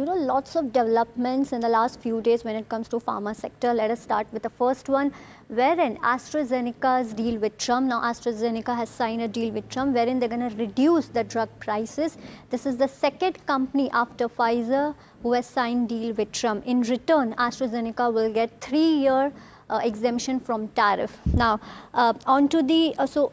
Lots of developments in the last few days when it comes to pharma sector. Let us start with the first one, wherein AstraZeneca's deal with Trump. Now, AstraZeneca has signed a deal with Trump wherein they're going to reduce the drug prices. This is the second company after Pfizer who has signed deal with Trump. In return, AstraZeneca will get 3-year exemption from tariff. Now, so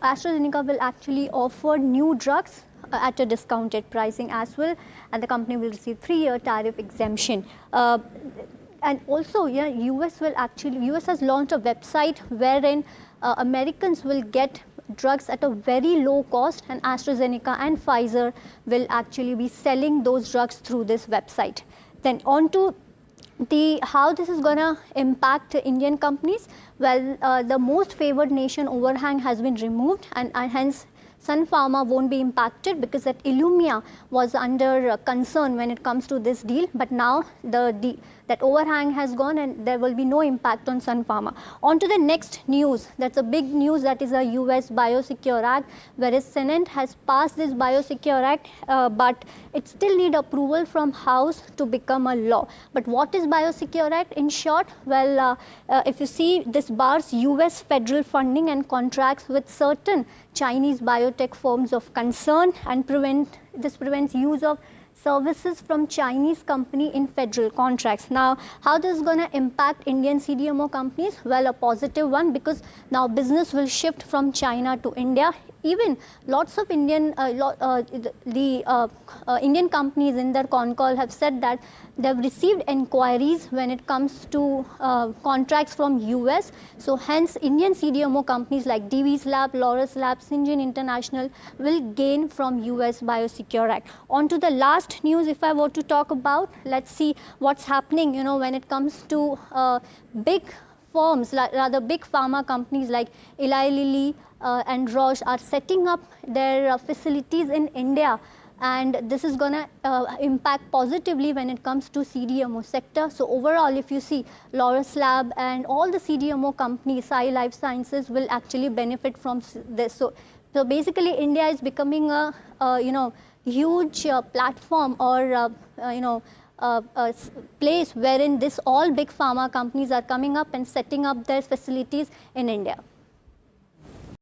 AstraZeneca will actually offer new drugs at a discounted pricing as well, and the company will receive 3-year tariff exemption. And also, US has launched a website wherein Americans will get drugs at a very low cost, and AstraZeneca and Pfizer will actually be selling those drugs through this website. Then on to how this is going to impact Indian companies. Well, the most favored nation overhang has been removed, and hence Sun Pharma won't be impacted because that Illumia was under concern when it comes to this deal, but now that overhang has gone and there will be no impact on Sun Pharma. On to the next news. That's a big news, that is a US Biosecure Act, whereas Senate has passed this Biosecure Act, but it still need approval from House to become a law. But what is Biosecure Act? In short, well, if you see, this bars US federal funding and contracts with certain Chinese biotech firms of concern, and prevents use of services from Chinese company in federal contracts. Now, how this is going to impact Indian CDMO companies? Well, a positive one, because now business will shift from China to India. Even lots of Indian Indian companies in their con call have said that they've received inquiries when it comes to contracts from US. So hence, Indian CDMO companies like Divi's Lab, Laurus Lab, Syngene International will gain from US Biosecure Act. On to the last news, if I were to talk about, let's see what's happening, when it comes to big firms, rather big pharma companies like Eli Lilly and Roche are setting up their facilities in India, and this is going to impact positively when it comes to CDMO sector. So overall, if you see, Laurus Lab and all the CDMO companies, Sai Life Sciences, will actually benefit from this. So basically, India is becoming a huge platform, or a place wherein all big pharma companies are coming up and setting up their facilities in India.